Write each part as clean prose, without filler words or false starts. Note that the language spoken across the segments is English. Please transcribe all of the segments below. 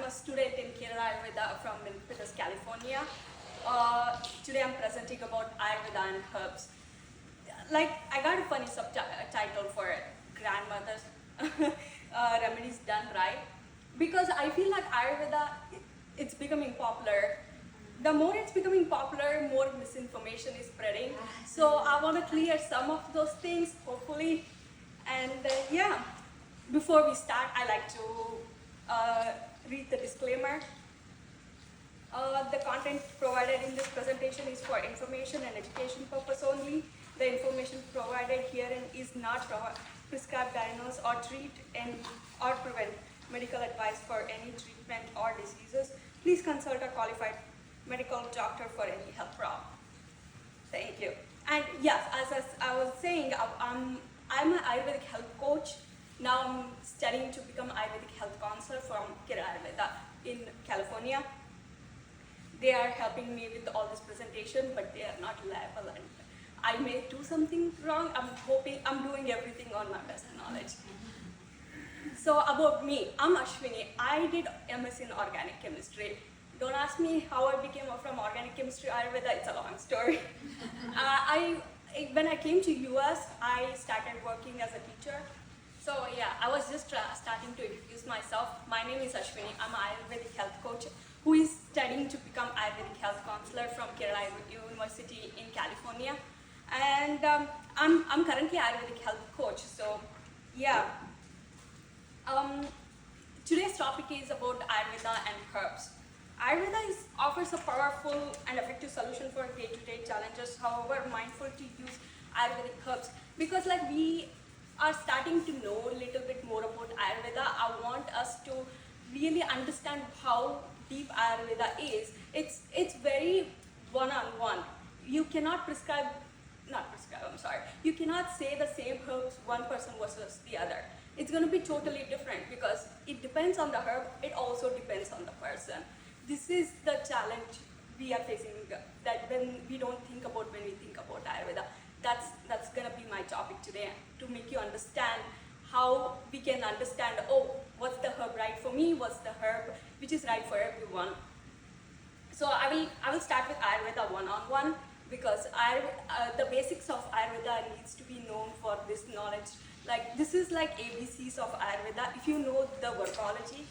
a student in Kerala Ayurveda from Milpitas, California. Today I'm presenting about Ayurveda and herbs. Like, I got a funny subtitle for it, grandmother's remedies done right. Because I feel like Ayurveda, it's becoming popular. The more it's becoming popular, more misinformation is spreading. So I want to clear some of those things, hopefully. And yeah, before we start, I like to read the disclaimer. The content provided in this presentation is for information and education purpose only. The information provided herein is not prescribe, diagnose, or treat or prevent medical advice for any treatment or diseases. Please consult a qualified medical doctor for any health problem. Thank you. And yes, as I was saying, I'm an Ayurvedic health coach. Now I'm studying to become Ayurvedic health counselor from Kerala Ayurveda in California. They are helping me with all this presentation, but they are not liable. And I may do something wrong. I'm doing everything on my best knowledge. So about me, I'm Ashwini. I did MS in organic chemistry. Don't ask me how I became from organic chemistry Ayurveda. It's a long story. When I came to US, I started working as a teacher. So yeah, I was just starting to introduce myself. My name is Ashwini. I'm an Ayurvedic health coach who is studying to become Ayurvedic health counselor from Kerala University in California. And I'm currently Ayurvedic health coach. So yeah, today's topic is about Ayurveda and herbs. Ayurveda offers a powerful and effective solution for day-to-day challenges. However, mindful to use Ayurvedic herbs because like we are starting to know a little bit more about Ayurveda. I want us to really understand how deep Ayurveda is. It's very one-on-one. You cannot you cannot say the same herbs one person versus the other. It's going to be totally different because it depends on the herb. It also depends on the person. This is the challenge we are facing, that when we think about Ayurveda. That's gonna be my topic today, to make you understand how we can understand, what's the herb right for me, what's the herb which is right for everyone. So I will start with Ayurveda one-on-one because the basics of Ayurveda needs to be known for this knowledge. Like this is like ABCs of Ayurveda. If you know the Herbology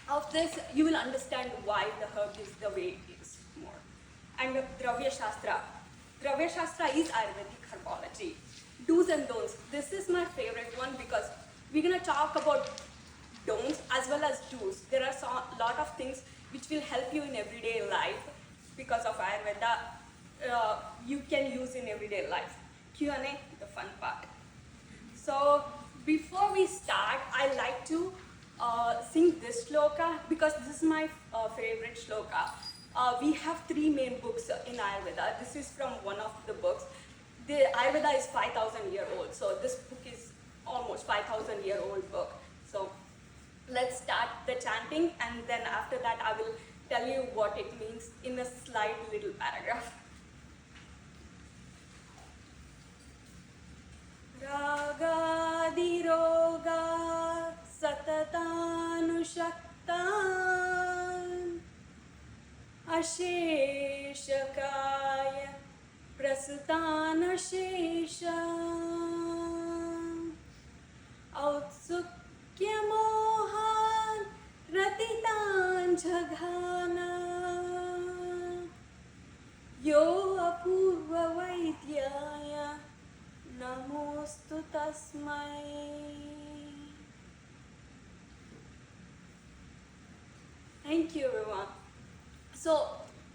of this, you will understand why the herb is the way it is more. And the Drvya Shastra. Drvya Shastra is Ayurvedic Herbology. Do's and don'ts. This is my favorite one because we're going to talk about don'ts as well as do's. There are a lot of things which will help you in everyday life because of Ayurveda. You can use in everyday life. Q&A, the fun part. So before we start, I like to sing this shloka because this is my favorite shloka. We have 3 main books in Ayurveda. This is from one of the books. The Ayurveda is 5,000 year old, so this book is almost 5,000 year old book. So let's start the chanting, and then after that I will tell you what it means in a slight little paragraph. Ragadiroga satatanushaktan asheshakaya prasutanashesha autsukyamohan ratitan jaghana yo apurva vaidyaya namostu tasmai. Thank you, everyone. So,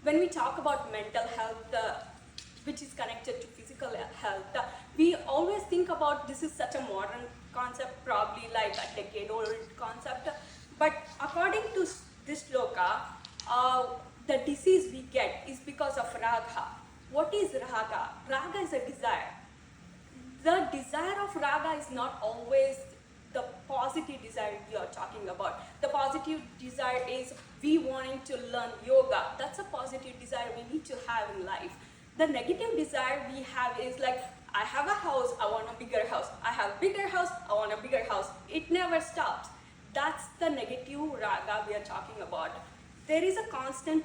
when we talk about mental health, which is connected to physical health, we always think about this is such a modern concept, probably like a decade-old concept. But according to this shloka, the disease we get is because of raga. What is raga? Raga is a desire. The desire of raga is not always the positive desire we are talking about. The positive desire is we wanting to learn yoga. That's a positive desire we need to have in life. The negative desire we have is like, I have a house, I want a bigger house. I have a bigger house, I want a bigger house. It never stops. that's the negative raga we are talking about. There is a constant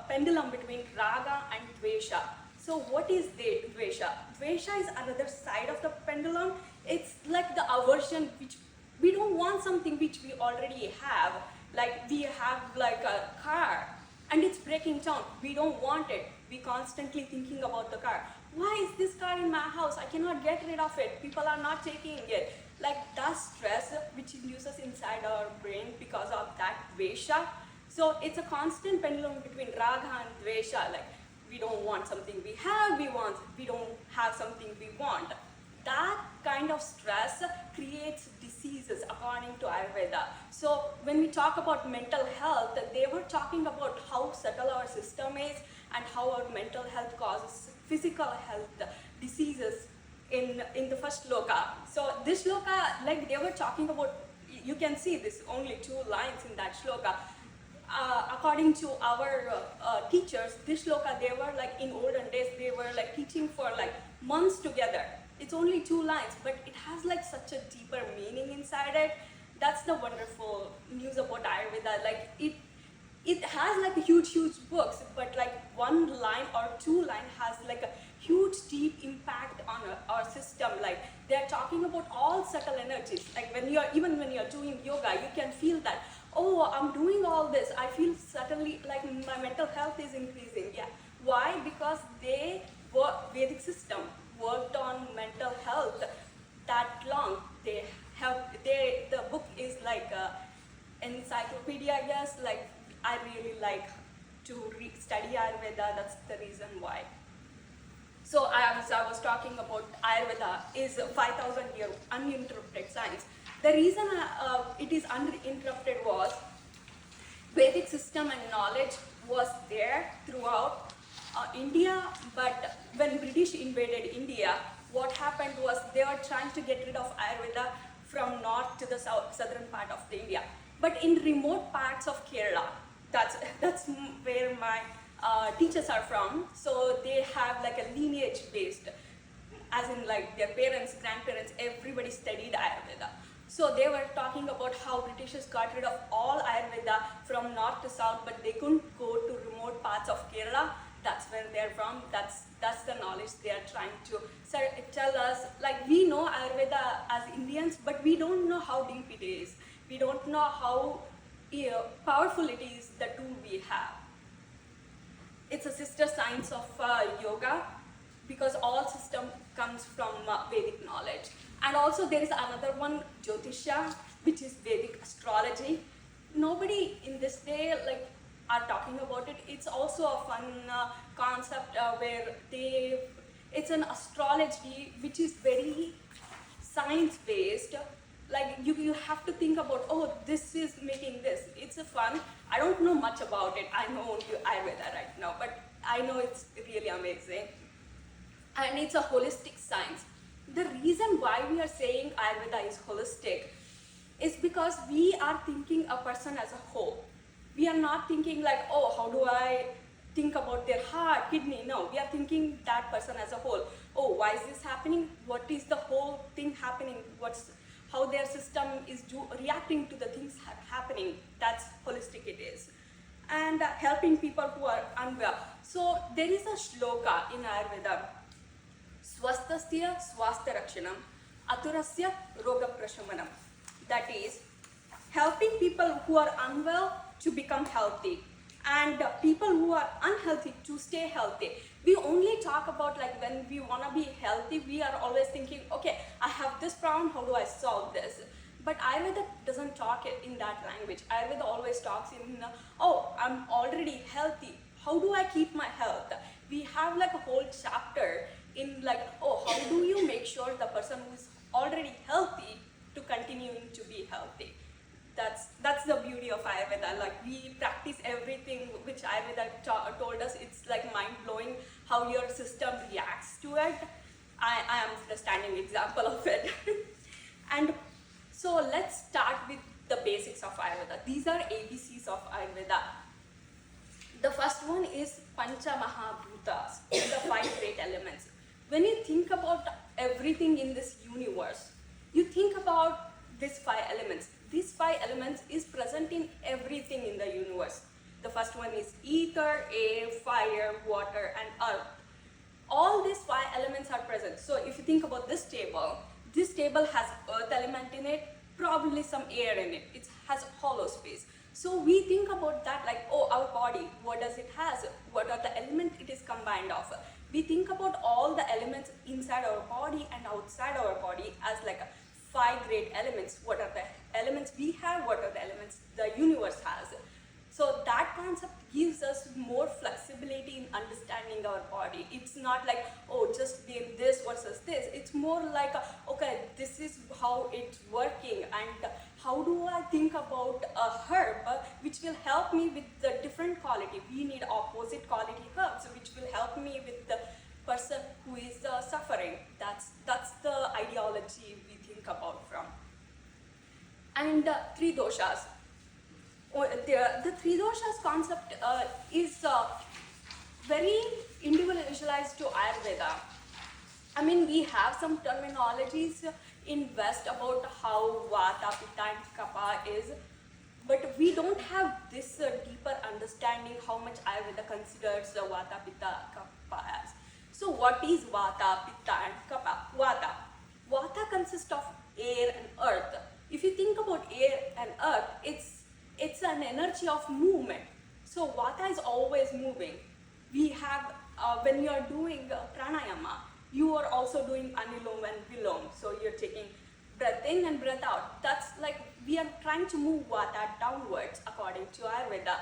pendulum between raga and dvesha. So what is dvesha? Dvesha is another side of the pendulum. It's like the aversion, which we don't want something which we already have. Like we have like a car and it's breaking down. We don't want it. We constantly thinking about the car. Why is this car in my house? I cannot get rid of it. People are not taking it. Like that stress which induces inside our brain because of that dvesha. So it's a constant pendulum between raga and dvesha. Like we don't want something we have, we don't have something we want. That kind of stress creates diseases according to Ayurveda. So when we talk about mental health, they were talking about how subtle our system is and how our mental health causes physical health diseases in the first shloka. So this shloka, like they were talking about, you can see this only 2 lines in that shloka. According to our teachers, this shloka, they were like in olden days, they were like teaching for like months together. It's only 2 lines, but it has like such a deeper meaning inside it. That's the wonderful news about Ayurveda. Like it has like a huge books, but like 1 line or 2 line has like a huge deep impact on our system. Like they're talking about all subtle energies. Like even when you're doing yoga, you can feel that, oh, I'm doing all this, I feel suddenly like my mental health is increasing. Yeah. Why? Because Vedic system worked on mental health that long. The book is like an encyclopedia, I guess. Like I really like to study Ayurveda, that's the reason why. So as I was talking about, Ayurveda is a 5,000 year uninterrupted science. The reason it is uninterrupted was Vedic system and knowledge was there throughout India, but when British invaded India, what happened was they were trying to get rid of Ayurveda from north to the southern part of the India. But in remote parts of Kerala, that's where my teachers are from, so they have like a lineage based, as in like their parents, grandparents, everybody studied Ayurveda. So they were talking about how Britishers got rid of all Ayurveda from north to south, but they couldn't go to remote parts of Kerala. That's where they're from. That's the knowledge they are trying to tell us. Like we know Ayurveda as Indians, but we don't know how deep it is. We don't know how powerful it is, the tool we have. It's a sister science of yoga, because all system comes from Vedic knowledge. And also there is another one, Jyotisha, which is Vedic astrology. Nobody in this day like are talking about it. It's also a fun concept where it's an astrology which is very science based. Like you have to think about, oh, this is making this. It's a fun. I don't know much about it. I know only Ayurveda right now, but I know it's really amazing. And it's a holistic science. The reason why we are saying Ayurveda is holistic is because we are thinking a person as a whole. We are not thinking like, oh, how do I think about their heart, kidney? No, we are thinking that person as a whole. Oh, why is this happening? What is the whole thing happening? How their system is reacting to the things happening. That's holistic it is. And helping people who are unwell. So there is a shloka in Ayurveda. Swastasya swastha rakshanam, aturasya roga prashamanam. That is, helping people who are unwell to become healthy, and people who are unhealthy to stay healthy. We only talk about like when we want to be healthy, we are always thinking, okay, I have this problem, how do I solve this? But Ayurveda doesn't talk in that language. Ayurveda always talks in, oh, I'm already healthy, how do I keep my health? We have like a whole chapter in like, oh, how do you make sure the person who is already healthy to continuing to be healthy? That's the beauty of Ayurveda. Like we practice everything which Ayurveda told us. It's like mind-blowing how your system reacts to it. I am the standing example of it. And so let's start with the basics of Ayurveda. These are ABCs of Ayurveda. The first one is Pancha Mahabhutas, the 5 great elements. When you think about everything in this universe, you think about these 5 elements. These five elements is present in everything in the universe. The first one is ether, air, fire, water, and earth. All these five elements are present. So if you think about this table has earth element in it, probably some air in it. It has hollow space. So we think about that like, oh, our body, what does it has? What are the elements it is combined of? We think about all the elements inside our body and outside our body as like five great elements. What are the elements we have? What are the elements the universe has? So that concept gives us more flexibility in understanding our body. It's not like, oh, just being this versus this. It's more like, okay, this is how it's working, and how do I think about a herb which will help me with the different quality. We need opposite quality herbs which will help me with the person who is suffering. That's the ideology we think about from. And three doshas. The three doshas concept is very individualized to Ayurveda. I mean, we have some terminologies in West about how Vata, Pitta and Kapha is, but we don't have this deeper understanding how much Ayurveda considers Vata, Pitta, Kapha as. So what is Vata, Pitta and Kapha? Vata consists of air and earth. If you think about air and earth, it's an energy of movement. So Vata is always moving. We have, when you are doing pranayama, you are also doing anulom and vilom. So you're taking breath in and breath out. That's like, we are trying to move Vata downwards according to Ayurveda.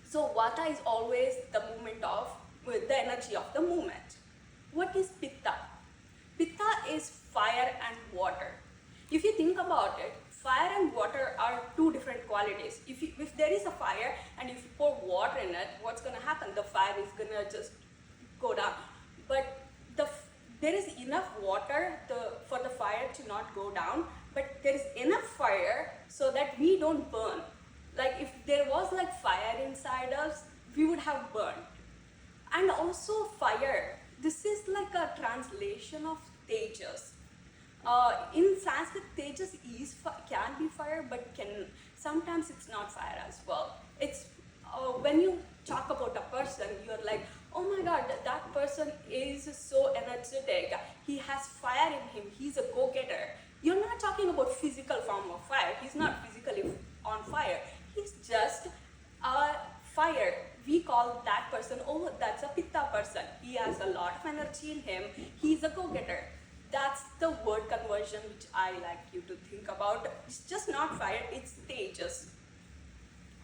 So Vata is always the movement of, with the energy of the movement. What is Pitta? Pitta is fire and water. If you think about it, fire and water are two different qualities. If there is a fire and if you pour water in it, what's going to happen? The fire is going to just go down. But there is enough water for the fire to not go down, but there is enough fire so that we don't burn. Like if there was like fire inside us, we would have burned. And also fire, this is like a translation of Tejas. In Sanskrit, Tejas can be fire, but sometimes it's not fire as well. It's when you talk about a person, you're like, oh my God, that person is so energetic. He has fire in him. He's a go-getter. You're not talking about physical form of fire. He's not physically on fire. He's just fire. We call that person, oh, that's a Pitta person. He has a lot of energy in him. He's a go-getter. That's the word conversion which I like you to think about. It's just not fire, it's Tejas.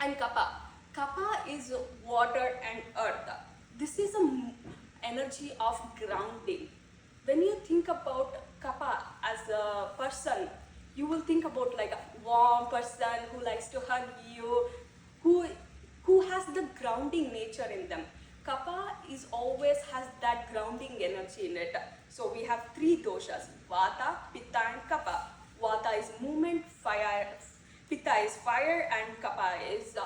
And Kapha. Kapha is water and earth. This is an energy of grounding. When you think about Kapha as a person, you will think about like a warm person who likes to hug you, who has the grounding nature in them. Kapha always has that grounding energy in it. So we have three doshas, Vata, Pitta and Kapha. Vata is movement, fire, Pitta is fire, and Kapha is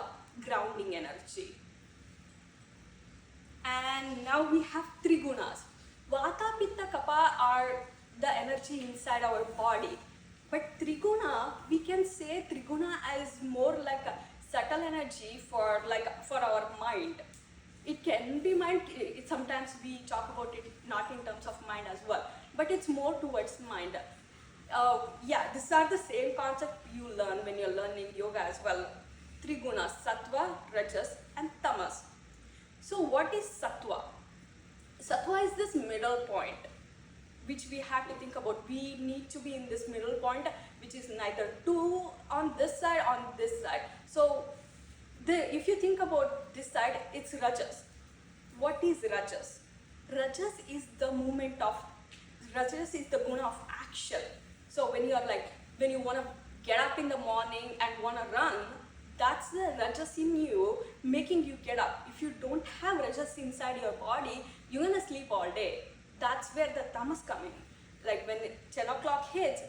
grounding energy. And now we have three gunas. Vata, Pitta, Kapha are the energy inside our body. But Triguna, we can say Triguna is more like a subtle energy for our mind. It can be mind, sometimes we talk about it not in terms of mind as well, but it's more towards mind. Yeah, these are the same concept you learn when you're learning yoga as well. Three gunas, Sattva, Rajas and Tamas. So what is Sattva? Sattva is this middle point, which we have to think about. We need to be in this middle point, which is neither too on this side, on this side. So if you think about this side, it's Rajas. What is Rajas? Rajas is the movement of, Rajas is the guna of action. So when you want to get up in the morning and want to run, that's the Rajas in you making you get up. If you don't have Rajas inside your body, you're going to sleep all day. That's where the tamas come in. Like when 10 o'clock hits,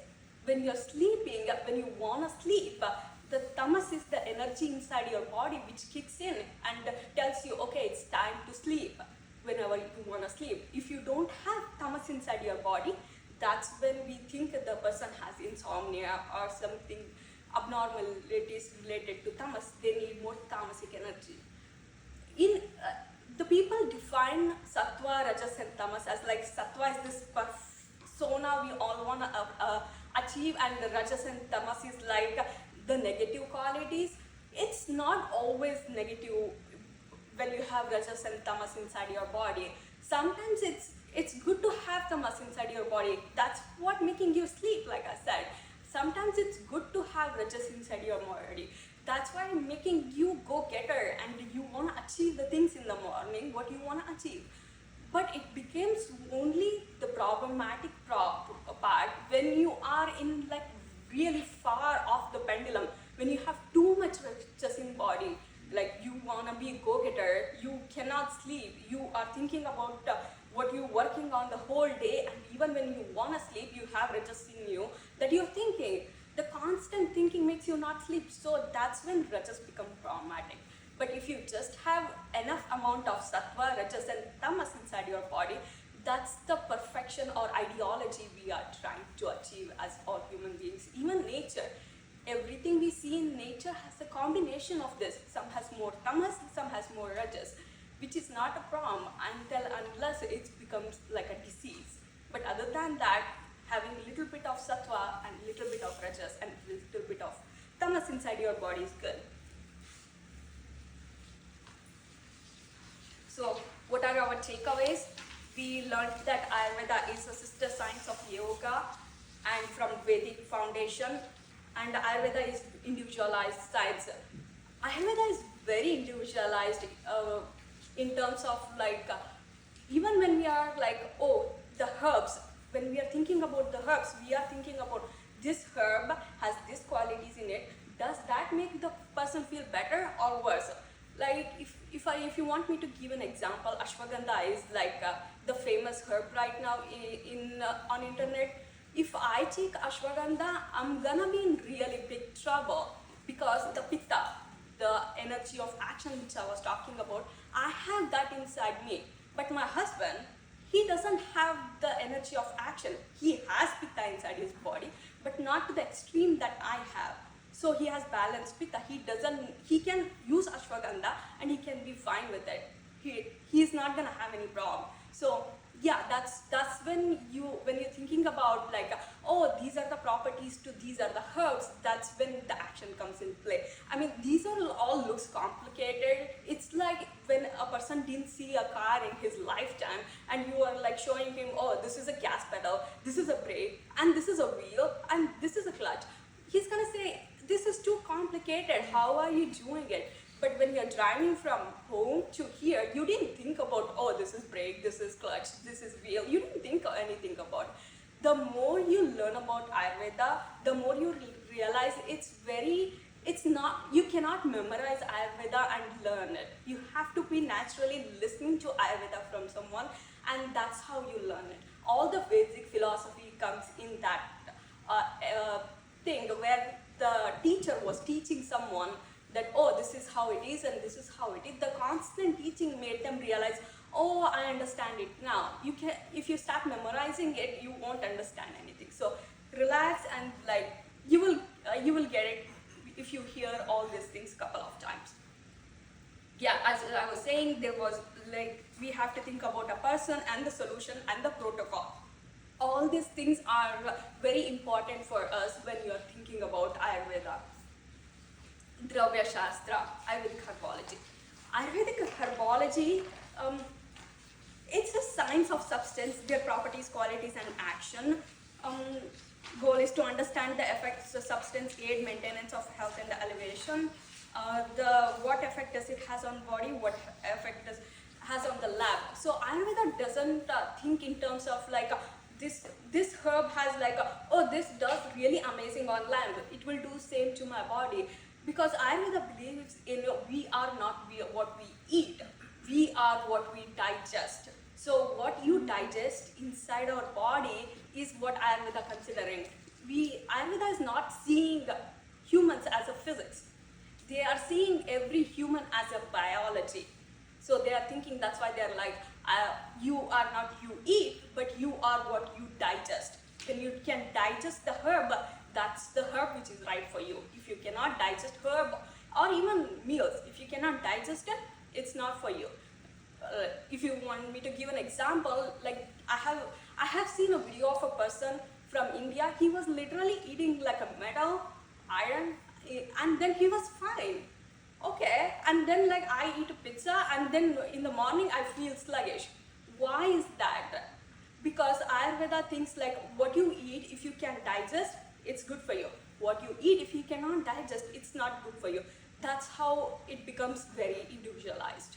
when you're sleeping, when you want to sleep, the tamas is the energy inside your body which kicks in and tells you, okay, it's time to sleep whenever you want to sleep. If you don't have tamas inside your body, that's when we think the person has insomnia or something abnormalities related to tamas, they need more tamasic energy. In the people define sattva, rajas, and tamas as like sattva is this persona we all want to achieve, and the rajas and tamas is like the negative qualities. It's not always negative when you have rajas and tamas inside your body. Sometimes it's good to have tamas inside your body. That's what making you sleep, like I said. Sometimes it's good to have rajas inside your body. That's why making you go-getter and you want to achieve the things in the morning, what you want to achieve. But it becomes only the problematic part when you are in like really far off the pendulum, when you have too much rajas in body. Like you want to be a go-getter, you cannot sleep, you are thinking about what you're working on the whole day, and even when you want to sleep, you have rajas in you that you're thinking. The constant thinking makes you not sleep, so that's when rajas become problematic. But if you just have enough amount of sattva, rajas and tamas inside your body, that's the perfection or ideology we are trying to achieve as all human beings. Even nature. Everything we see in nature has a combination of this. Some has more tamas, some has more rajas, which is not a problem unless it becomes like a disease. But other than that, having a little bit of sattva and a little bit of rajas and a little bit of tamas inside your body is good. So what are our takeaways? We learned that Ayurveda is a sister science of yoga and from Vedic foundation. And Ayurveda is individualized science. Ayurveda is very individualized in terms of like, even when we are like, oh, the herbs, when we are thinking about the herbs, we are thinking about this herb has these qualities in it. Does that make the person feel better or worse? Like if you want me to give an example, ashwagandha is like the famous herb right now on internet. If I take ashwagandha, I'm gonna be in really big trouble because the pitta, the energy of action which I was talking about, I have that inside me. But my husband, he doesn't have the energy of action. He has pitta inside his body, but not to the extreme that I have. So he has balanced pitta. He can use ashwagandha and he can be fine with it. He's not gonna have any problem. So yeah, that's when you're thinking about like, oh, these are the properties to these are the herbs, that's when the action comes in play. I mean, these all looks complicated. It's like when a person didn't see a car in his lifetime and you are like showing him, oh, this is a gas pedal, this is a brake, and this is a wheel, and this is a clutch. He's gonna say, this is too complicated, how are you doing it? But when you're driving from home to here, you didn't think about, oh, this is brake, this is clutch, this is wheel. You didn't think anything about it. The more you learn about Ayurveda, the more you realize you cannot memorize Ayurveda and learn it. You have to be naturally listening to Ayurveda from someone, and that's how you learn it. All the Vedic philosophy comes in that thing where the teacher was teaching someone that, oh, this is how it is and this is how it is. The constant teaching made them realize, oh, I understand it now. If you start memorizing it, you won't understand anything. So relax and like you will get it if you hear all these things a couple of times. Yeah, as I was saying, there was like we have to think about a person and the solution and the protocol. All these things are very important for us when you are thinking about Ayurveda. Drvya Shastra, Ayurvedic Herbology. Ayurvedic Herbology, it's a science of substance, their properties, qualities and action. Goal is to understand the effects of substance, aid maintenance of health and elevation. What effect does it has on body, what effect has on the lab. So Ayurveda doesn't think in terms of like this herb has like oh, this does really amazing on land, it will do same to my body. Because Ayurveda believes in we are not what we eat, we are what we digest. So what you digest inside our body is what Ayurveda considering. Ayurveda is not seeing humans as a physics. They are seeing every human as a biology. So they are thinking, that's why they are like, you are not you eat, but you are what you digest. When you can digest the herb, that's the herb which is right for you. If you cannot digest herb or even meals, if you cannot digest it, it's not for you. If you want me to give an example, like I have seen a video of a person from India. He was literally eating like a metal, iron, and then he was fine. Okay, and then like I eat a pizza, and then in the morning I feel sluggish. Why is that? Because Ayurveda thinks like what you eat, if you can digest, it's good for you. What you eat, if you cannot digest, it's not good for you. That's how it becomes very individualized.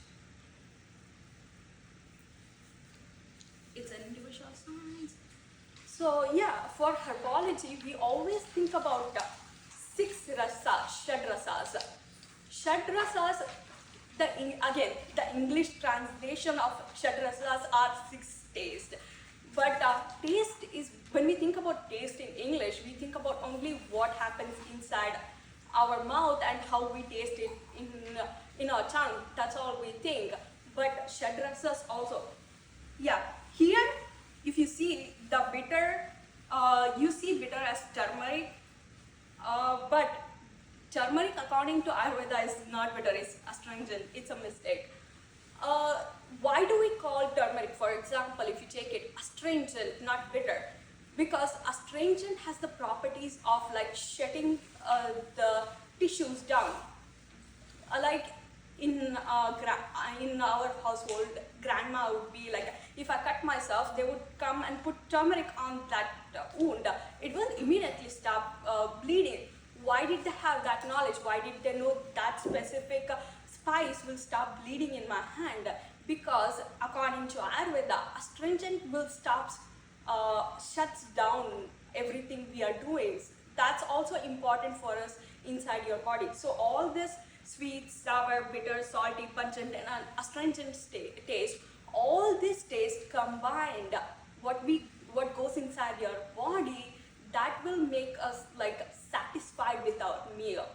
It's an individual science. So yeah, for herbology, we always think about 6 rasas, shad rasas. Shad rasas, again, the English translation of shad rasas are 6 tastes. But taste is, when we think about taste in English, we think about only what happens inside our mouth and how we taste it in our tongue. That's all we think. But shad rasas also, yeah. Here, if you see the bitter, you see bitter as turmeric, but turmeric according to Ayurveda is not bitter, it's astringent. It's a mistake. Why do we call turmeric, for example, if you take it, astringent, not bitter? Because astringent has the properties of like shutting the tissues down. Like in our household, grandma would be like, if I cut myself, they would come and put turmeric on that wound. It will immediately stop bleeding. Why did they have that knowledge? Why did they know that specific spice will stop bleeding in my hand? Because according to Ayurveda, astringent will shuts down everything we are doing. That's also important for us inside your body. So all this sweet, sour, bitter, salty, pungent, and astringent taste, all this taste combined, what goes inside your body, that will make us like satisfied with our meal.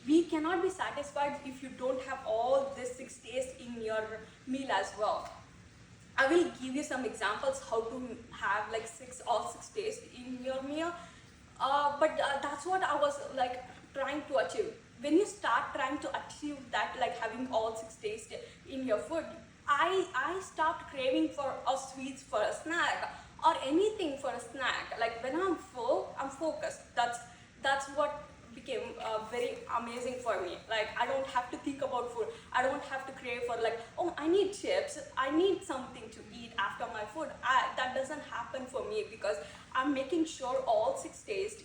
We cannot be satisfied if you don't have all this 6 tastes in your meal as well. I will give you some examples how to have like all six tastes in your meal. But that's what I was like trying to achieve. When you start trying to achieve that, like having all 6 tastes in your food, I stopped craving for sweets for a snack or anything for a snack. Like when I'm full, I'm focused. That's what became very amazing for me. Like I don't have to think about food. I don't have to crave for like, oh, I need chips. I need something to eat after my food. That doesn't happen for me because I'm making sure all 6 tastes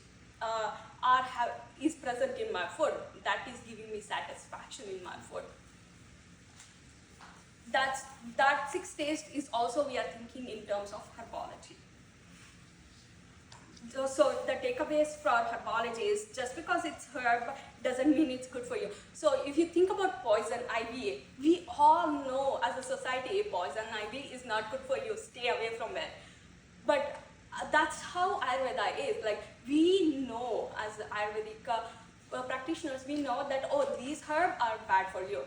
is present in my food. That is giving me satisfaction in my food. That 6 taste is also we are thinking in terms of herbology. So the takeaways for herbology is just because it's herb doesn't mean it's good for you. So if you think about poison ivy, we all know as a society poison ivy is not good for you. Stay away from it. But that's how Ayurveda is. Like we know as Ayurvedic practitioners, we know that these herbs are bad for you.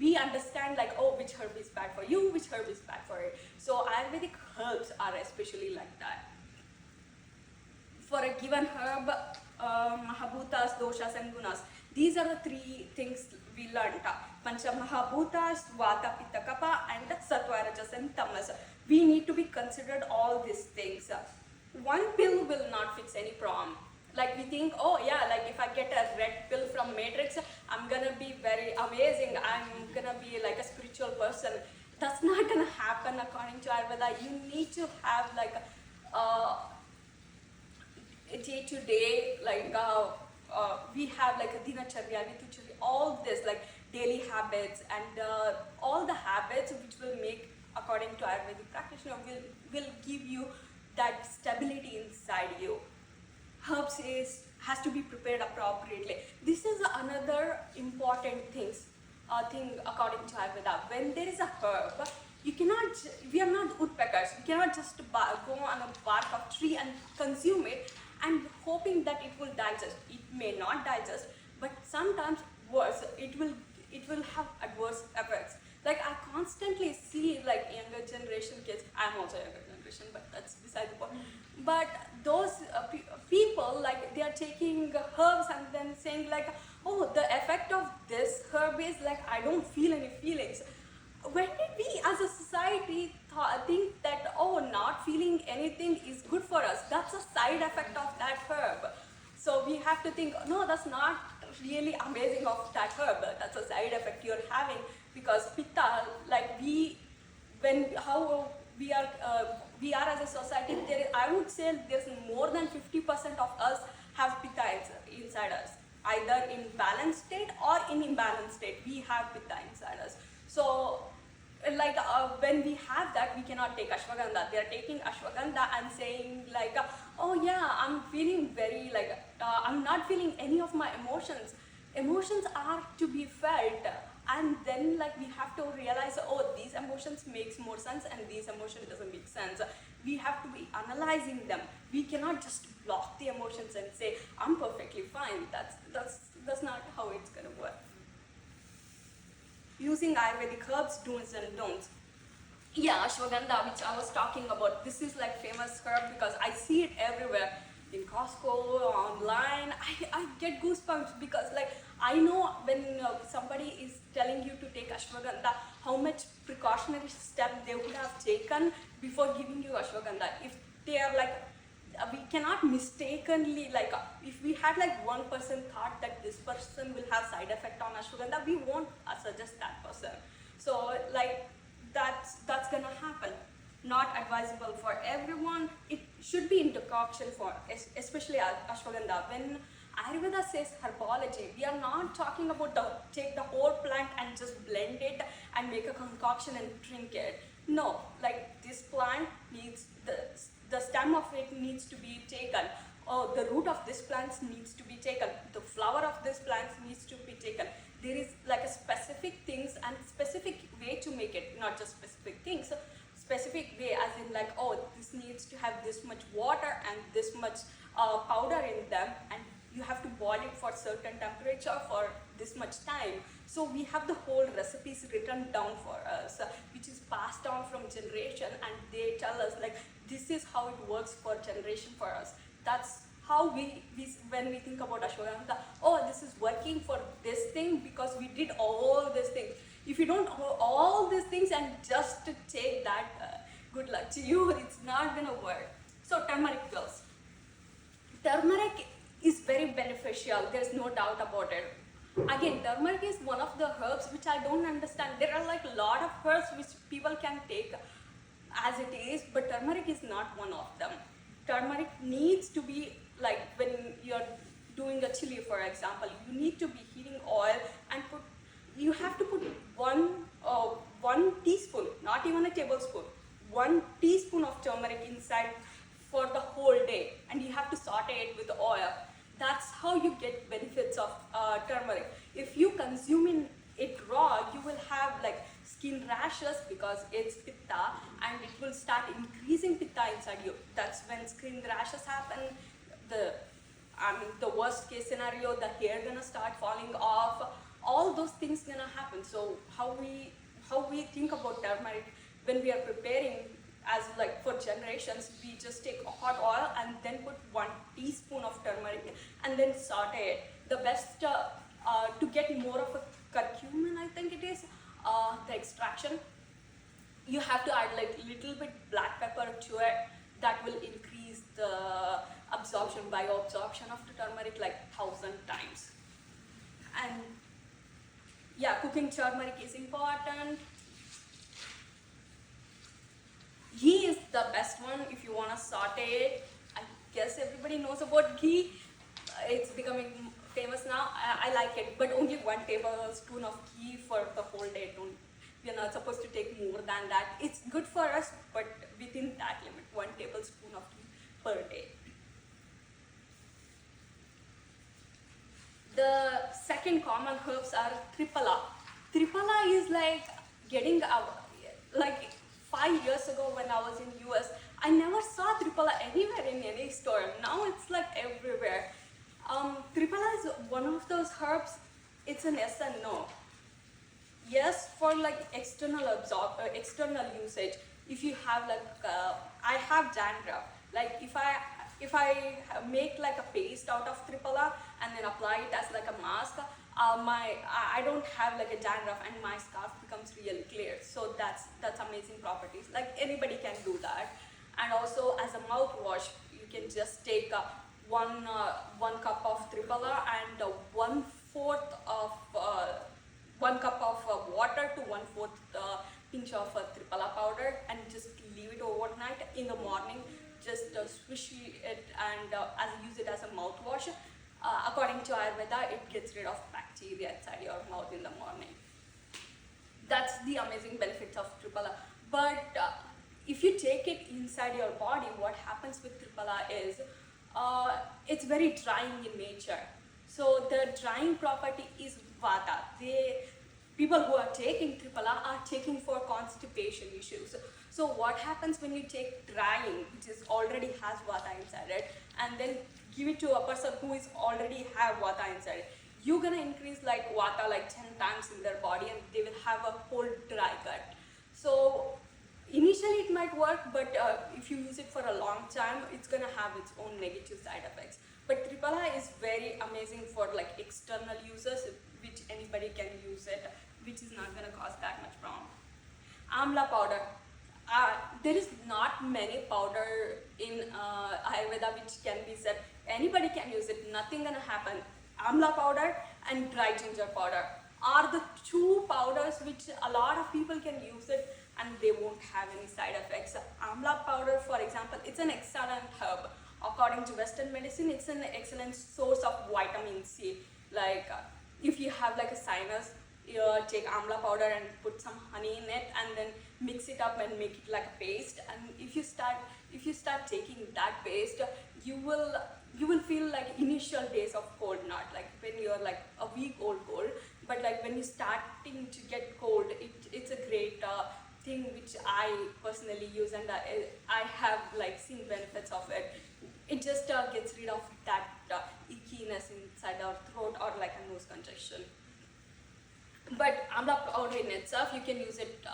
We understand like which herb is bad for you, which herb is bad for you. So Ayurvedic herbs are especially like that. For a given herb, Mahabhutas, Doshas and Gunas. These are the 3 things we learned. Pancha Mahabhutas, Vata, Pitta, Kapha and Sattva, Rajas and Tamas. We need to be considered all these things. One pill will not fix any problem. Like we think, like if I get a red pill from Matrix, I'm gonna be very amazing. I'm gonna be like a spiritual person. That's not gonna happen according to Ayurveda. You need to have like day-to-day, like we have like a dinacharya, ritucharya, all this like daily habits and all the habits which will make, according to Ayurvedic practitioner, will give you that stability inside you. Herbs has to be prepared appropriately. This is another important thing according to Ayurveda. When there is a herb, we are not woodpeckers. We cannot just go on a bark of tree and consume it and hoping that it will digest. It may not digest, but sometimes worse, it will have adverse effects. Like I constantly see like younger generation kids. I'm also younger generation, but that's beside the point. But those people, like, they are taking herbs and then saying like, oh, the effect of this herb is like, I don't feel any feelings. When did we as a society think that, oh, not feeling anything is good for us? That's a side effect of that herb. So we have to think, no, that's not really amazing of that herb. That's a side effect you're having, because pitta, like, when how we are as a society, I would say there's more than 50% of us have pitta inside us, either in balanced state or in imbalanced state. We have pitta inside us. So like, when we have that, we cannot take ashwagandha. They are taking ashwagandha and saying like, oh yeah, I'm feeling very like, I'm not feeling any of my emotions. Emotions are to be felt, and then like we have to realize, oh, these emotions makes more sense and these emotions doesn't make sense. We have to be analyzing them. We cannot just block the emotions and say, I'm perfectly fine. That's not how it's gonna work. Using Ayurvedic herbs, do's and don'ts. Yeah, ashwagandha, which I was talking about, this is like famous herb because I see it everywhere. In Costco, online, I get goosebumps because like, I know when somebody is telling you to take ashwagandha, how much precautionary step they would have taken before giving you ashwagandha. If they are like, we cannot mistakenly, like, if we had like one person thought that this person will have side effect on ashwagandha, we won't suggest that person. So like, that's gonna happen. Not advisable for everyone. It should be in decoction for, especially ashwagandha. When Ayurveda says herbology, we are not talking about take the whole plant and just blend it and make a concoction and drink it. No, like, this plant needs, the stem of it needs to be taken, or the root of this plant needs to be taken, the flower of this plant needs to be taken. There is like a specific things and specific way to make it, not just specific things. Specific way, as in like, oh, this needs to have this much water and this much powder in them, and you have to boil it for certain temperature for this much time. So we have the whole recipes written down for us, which is passed on from generation, and they tell us like, this is how it works for generation for us. That's how we when we think about ashwagandha, oh, this is working for this thing because we did all these things. If you don't know all these things and just to take that, good luck to you, it's not gonna work. So turmeric pills. Turmeric is very beneficial, there's no doubt about it. Again, turmeric is one of the herbs which I don't understand. There are like a lot of herbs which people can take as it is, but turmeric is not one of them. Turmeric needs to be like, when you're doing a chili, for example, you need to be heating oil and you have to put one teaspoon, not even a tablespoon, 1 teaspoon of turmeric inside for the whole day, and you have to saute it with oil. That's how you get benefits of turmeric. If you consume it raw, you will have like skin rashes because it's pitta, and it will start increasing pitta inside you. That's when skin rashes happen. The worst case scenario, the hair gonna start falling off. All those things gonna happen. So how we think about turmeric when we are preparing, as like for generations, we just take hot oil and then put 1 teaspoon of turmeric and then saute it. The best to get more of a curcumin, I think it is, the extraction, you have to add like little bit black pepper to it. That will increase the bioabsorption of the turmeric like 1,000 times. And yeah, cooking turmeric is important. Ghee is the best one if you want to saute it. I guess everybody knows about ghee. It's becoming famous now. I like it, but only 1 tablespoon of ghee for the whole day. We're not supposed to take more than that. It's good for us, but within that limit, 1 tablespoon of ghee per day. The second common herbs are triphala. Triphala is like getting out, like 5 years ago when I was in US, I never saw triphala anywhere in any store. Now it's like everywhere. Triphala is one of those herbs. It's an yes and no. Yes, for like external usage. If you have like, I have dandruff. Like if I make like a paste out of triphala and then apply it as like a mask, I don't have like a dandruff and my scarf becomes really clear. So that's amazing properties. Like anybody can do that. And also as a mouthwash, you can just take one cup of triphala and 1/4 of 1 cup of water to 1/4 pinch of triphala powder, and just leave it overnight. In the morning, just swish it and use it as a mouthwash. According to Ayurveda, it gets rid of bacteria inside your mouth in the morning. That's the amazing benefits of triphala. But if you take it inside your body, what happens with triphala is it's very drying in nature. So the drying property is vata. People who are taking triphala are taking for constipation issues. So what happens when you take drying, which is already has vata inside it, and then give it to a person who is already have vata inside it, you're gonna increase like vata like 10 times in their body, and they will have a whole dry gut. So initially it might work, but if you use it for a long time, it's gonna have its own negative side effects. But triphala is very amazing for like external users, which anybody can use it, which is not gonna cause that much problem. Amla powder. There is not many powder in Ayurveda which can be said anybody can use it, nothing gonna happen. Amla powder and dry ginger powder are the two powders which a lot of people can use it and they won't have any side effects. Amla powder, for example, it's an excellent herb. According to Western medicine, it's an excellent source of vitamin C. Like if you have like a sinus, you take amla powder and put some honey in it and then mix it up and make it like a paste. And if you start taking that paste, you will feel like initial days of cold, not like when you're like a week old cold, but like when you're starting to get cold, it's a great thing which I personally use, and I have like seen benefits of it. It just gets rid of that ickiness inside our throat or like a nose congestion. But amla powder in itself, you can use it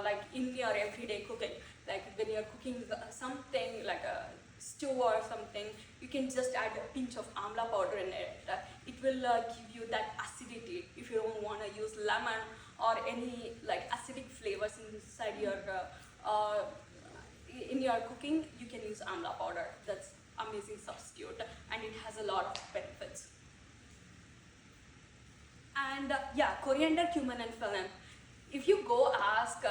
like in your everyday cooking. Like when you're cooking something like a stew or something, you can just add a pinch of amla powder in it. It will give you that acidity. If you don't want to use lemon or any like acidic flavors inside your in your cooking, you can use amla powder. That's amazing substitute, and it has a lot of benefits. And yeah, coriander, cumin and fennel. If you go ask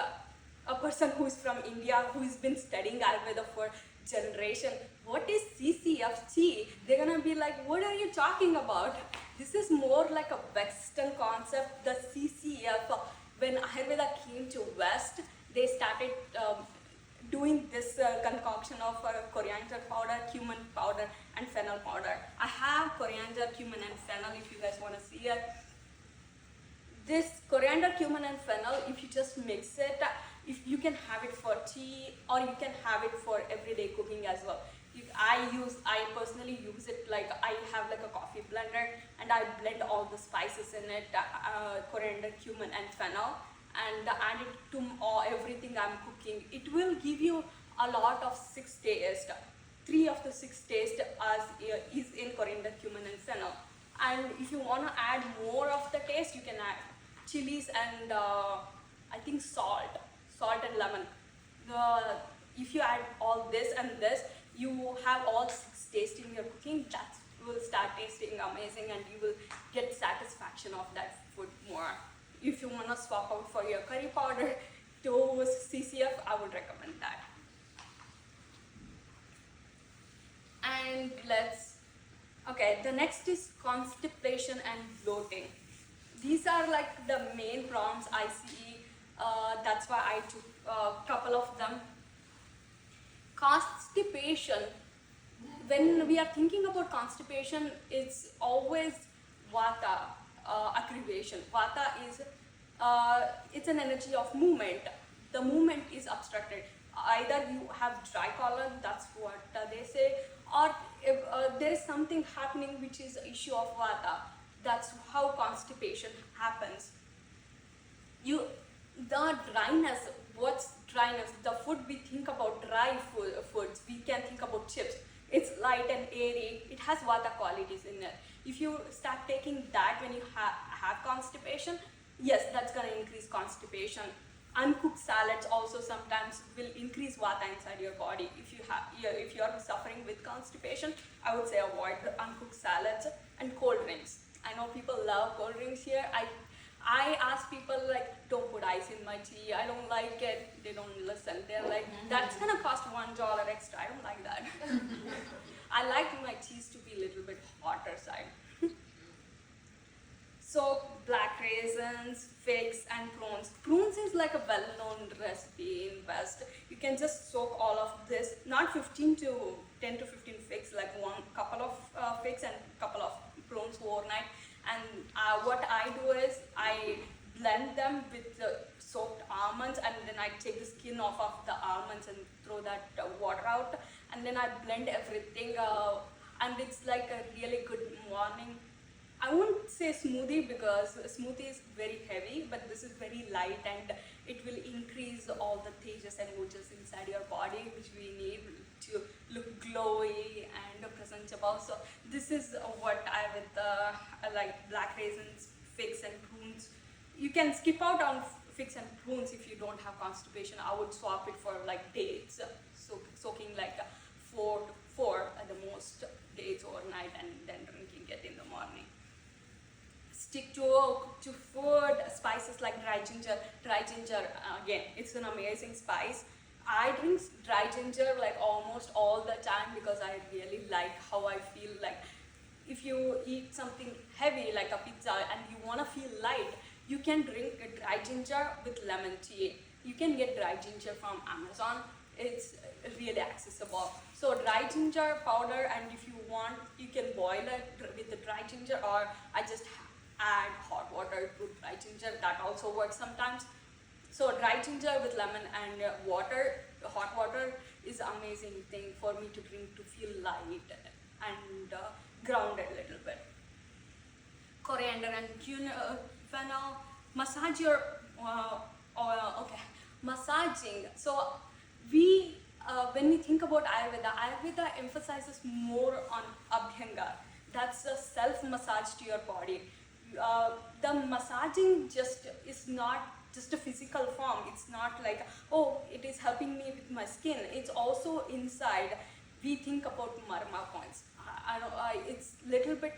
a person who is from India, who has been studying Ayurveda for generation, what is CCFT? They're gonna be like, what are you talking about? This is more like a Western concept. The CCF, when Ayurveda came to West, they started doing this concoction of coriander powder, cumin powder and fennel powder. I have coriander, cumin and fennel if you guys want to see it. This coriander, cumin and fennel, if you just mix it, if you can have it for tea or you can have it for everyday cooking as well. I personally use it like I have like a coffee blender and I blend all the spices in it, coriander, cumin and fennel, and add it to everything I'm cooking. It will give you a lot of 6 tastes. 3 of the 6 tastes is in coriander, cumin and fennel. And if you want to add more of the taste, you can add chilies and I think salt and lemon. If you add all this and this, you have all 6 tastes in your cooking. That will start tasting amazing and you will get satisfaction of that food more. If you want to swap out for your curry powder to CCF, I would recommend that. And okay, the next is constipation and bloating. These are like the main problems I see. That's why I took a couple of them. Constipation. When we are thinking about constipation, it's always vata aggravation. Vata is it's an energy of movement. The movement is obstructed. Either you have dry colon, that's what they say, or if there is something happening which is an issue of vata. That's how constipation happens. The dryness, what's dryness. The food we think about dry foods, we can think about chips. It's light and airy. It has vata qualities in it. If you start taking that when you have constipation, yes, that's going to increase constipation. Uncooked salads also sometimes will increase vata inside your body. If you are suffering with constipation, I would say avoid the uncooked salads and cold drinks. I know people love cold drinks here. I ask people like, don't put ice in my tea. I don't like it. They don't listen. They're like, that's gonna cost $1 extra. I don't like that. I like my teas to be a little bit hotter side. So black raisins, figs, and prunes. Prunes is like a well-known recipe in West. You can just soak all of this, not 10 to 15 figs, like one couple of figs and couple of prunes overnight. And what I do is I blend them with the soaked almonds, and then I take the skin off of the almonds and throw that water out, and then I blend everything, and it's like a really good morning. I won't say smoothie because smoothie is very heavy, but this is very light and it will increase all the tejas and ojas inside your body, which we need to look glowy and presentable. So this is what I with like black raisins, figs and prunes. You can skip out on figs and prunes if you don't have constipation. I would swap it for like dates, soaking like 4 at the most dates overnight and then drinking it in the morning. Stick to food, spices like dry ginger. Dry ginger, again, it's an amazing spice. I drink dry ginger like almost all the time because I really like how I feel. Like if you eat something heavy like a pizza and you want to feel light, you can drink a dry ginger with lemon tea. You can get dry ginger from Amazon. It's really accessible. So dry ginger powder, and if you want, you can boil it with the dry ginger, or I just add hot water to dry ginger. That also works sometimes. So dry ginger with lemon and water, hot water is amazing thing for me to drink to feel light and grounded a little bit. Coriander and fennel. Massage your okay. Massaging. So we when we think about Ayurveda emphasizes more on abhyanga. That's a self massage to your body. The massaging just is not just a physical form. It's not like, oh, it is helping me with my skin. It's also inside. We think about marma points. It's little bit,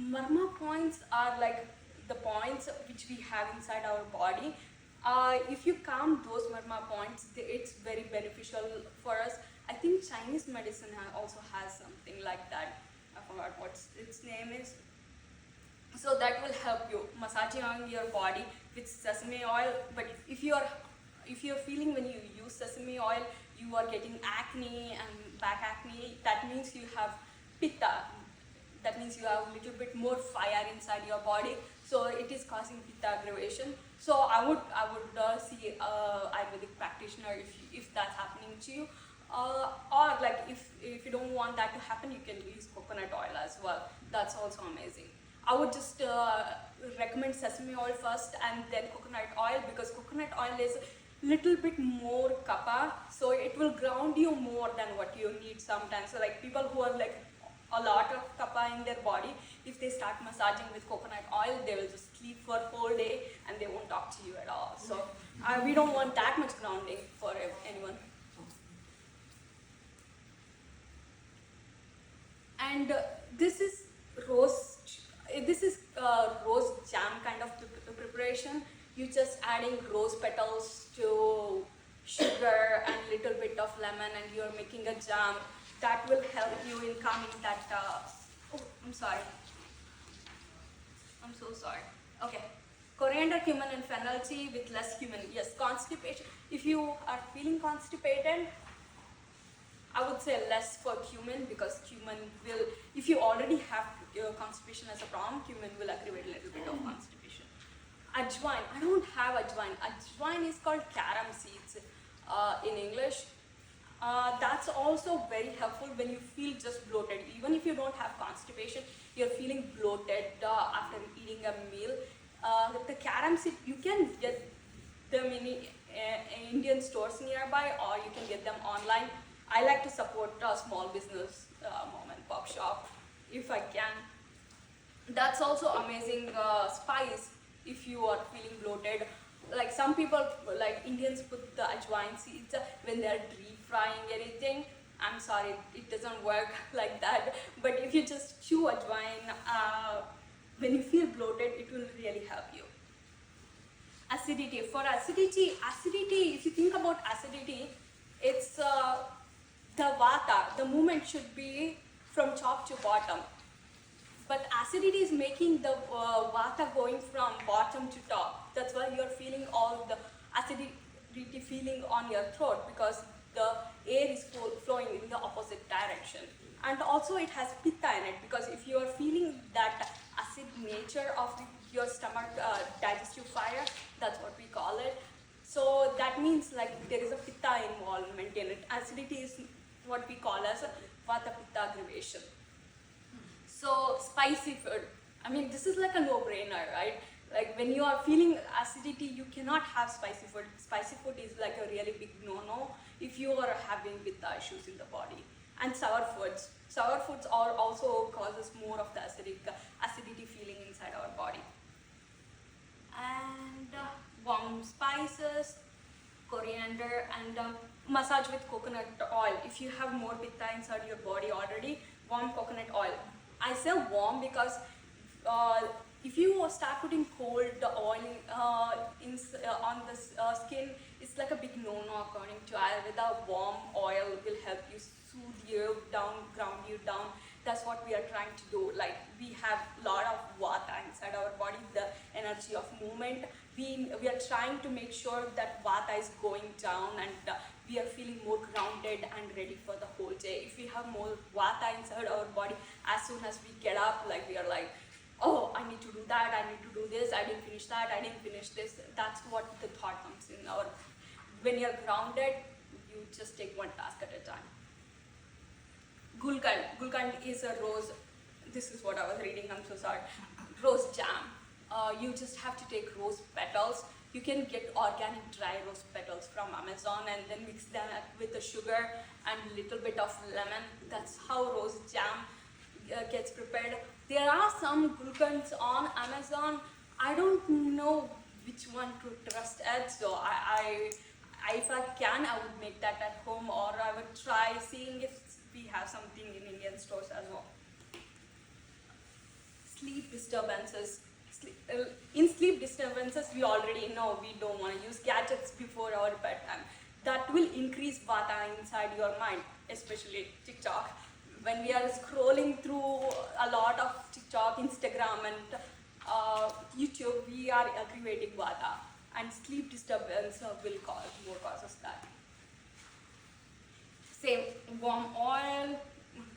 marma points are like the points which we have inside our body. If you calm those marma points, it's very beneficial for us. I think Chinese medicine also has something like that. I forgot what its name is. So that will help you massaging on your body with sesame oil. But if you're feeling when you use sesame oil, you are getting acne and back acne, that means you have pitta. That means you have a little bit more fire inside your body. So it is causing pitta aggravation. So I would see Ayurvedic practitioner if that's happening to you. Or like if you don't want that to happen, you can use coconut oil as well. That's also amazing. I would just recommend sesame oil first and then coconut oil, because coconut oil is little bit more kapha, so it will ground you more than what you need sometimes. So like people who have like a lot of kapha in their body, if they start massaging with coconut oil, they will just sleep for a whole day and they won't talk to you at all. So we don't want that much grounding for anyone. And this is rose jam kind of preparation. You just adding rose petals to sugar and little bit of lemon, and you're making a jam that will help you in calming that. Oh, I'm sorry. I'm so sorry. Okay. Coriander, cumin, and fennel tea with less cumin. Yes, constipation. If you are feeling constipated, I would say less for cumin, because cumin will, if you already have constipation as a problem, cumin will aggravate a little bit of constipation. Ajwain, I don't have ajwain. Ajwain is called carom seeds in English. That's also very helpful when you feel just bloated. Even if you don't have constipation, you're feeling bloated after eating a meal. The carom seed, you can get them in Indian stores nearby, or you can get them online. I like to support small business, mom and pop shop, if I can. That's also amazing spice if you are feeling bloated. Like some people, like Indians, put the ajwain seeds when they're deep frying anything. I'm sorry, it doesn't work like that. But if you just chew ajwain, when you feel bloated, it will really help you. Acidity. For acidity, if you think about acidity, it's the vata. The movement should be from top to bottom. But acidity is making the vata going from bottom to top. That's why you're feeling all the acidity feeling on your throat, because the air is flowing in the opposite direction. And also it has pitta in it, because if you are feeling that acid nature of your stomach digestive fire, that's what we call it. So that means like there is a pitta involvement in it. Acidity is what we call as a vata pitta aggravation. So spicy food, I mean, this is like a no-brainer, right? Like when you are feeling acidity, you cannot have spicy food. Spicy food is like a really big no-no if you are having pitta issues in the body. And sour foods. Sour foods are also causes more of the acidity feeling inside our body. And warm spices, coriander, and massage with coconut oil. If you have more pitta inside your body already, warm coconut oil. I say warm because if you start putting cold oil on the skin, it's like a big no-no according to Ayurveda. Warm oil will help you soothe you down, ground you down. That's what we are trying to do. Like we have a lot of vata inside our body, the energy of movement. We are trying to make sure that vata is going down, and we are feeling more grounded and ready for the whole day. If we have more vata inside our body, as soon as we get up, like we are like, oh, I need to do that, I need to do this, I didn't finish that, I didn't finish this. That's what the thought comes in our. When you're grounded, you just take one task at a time. Gulkand. Gulkand is a rose. This is what I was reading, I'm so sorry. Rose jam. You just have to take rose petals. You can get organic dry rose petals from Amazon and then mix them with the sugar and little bit of lemon. That's how rose jam gets prepared. There are some gulkands on Amazon. I don't know which one to trust at, so if I can, I would make that at home, or I would try seeing if we have something in Indian stores as well. Sleep disturbances. In sleep disturbances, we already know we don't want to use gadgets before our bedtime. That will increase vata inside your mind, especially TikTok. When we are scrolling through a lot of TikTok, Instagram, and YouTube, we are aggravating vata, and sleep disturbance will cause more causes that. Same, warm oil,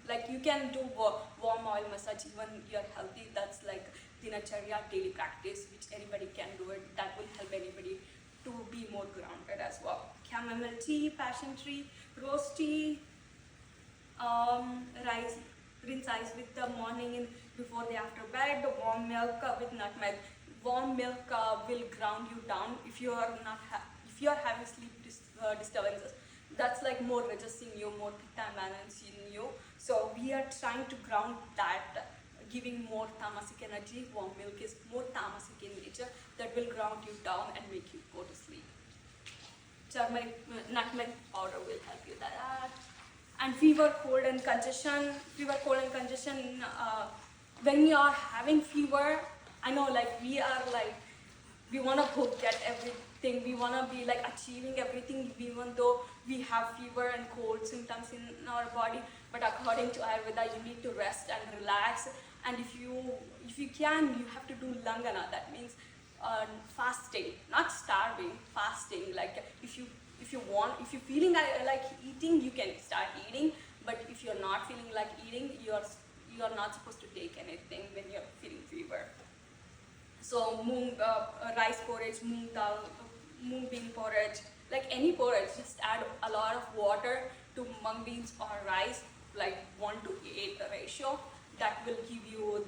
like you can do warm oil massage even you're healthy. That's like dinacharya, daily practice, which anybody can do it. That will help anybody to be more grounded as well. Chamomile tea, passion tree, rose tea, rice, rinse eyes with the morning in before the after bed, warm milk with nutmeg. Warm milk will ground you down if you are not if you are having sleep disturbances. That's like more reducing you, more pitta imbalance in you. So we are trying to ground that, giving more tamasic energy. Warm milk is more tamasic in nature. That will ground you down and make you go to sleep. Turmeric, nutmeg powder will help you that. And fever, cold and congestion. Fever, cold and congestion. When you are having fever, I know like we want to go get everything. We want to be like achieving everything, even though we have fever and cold symptoms in our body. But according to Ayurveda, you need to rest and relax. And if you can, you have to do langana. That means fasting, not starving, fasting. Like if you're feeling like eating, you can start eating. But if you're not feeling like eating, you're not supposed to take anything when you're feeling fever. So rice porridge, mung bean porridge, like any porridge, just add a lot of water to mung beans or rice, like 1:8 ratio. That will give you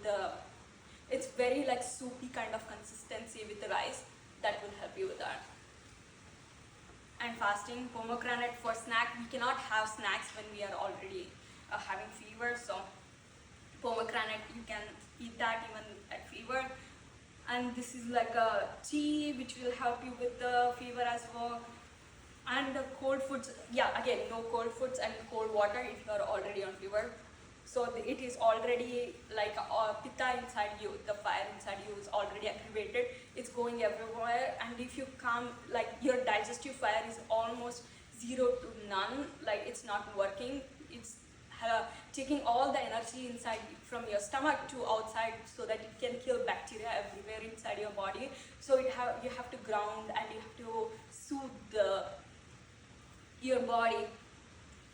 it's very like soupy kind of consistency with the rice. That will help you with that. and fasting. Pomegranate for snack. We cannot have snacks when we are already having fever, so pomegranate, you can eat that even at fever. And this is like a tea which will help you with the fever as well. And the cold foods, yeah, again, no cold foods and cold water if you are already on fever. So it is already like pitta inside you, the fire inside you is already activated. It's going everywhere, and if you come, like your digestive fire is almost 0 to none, like it's not working. It's taking all the energy inside from your stomach to outside so that it can kill bacteria everywhere inside your body. So you have to ground and you have to soothe your body.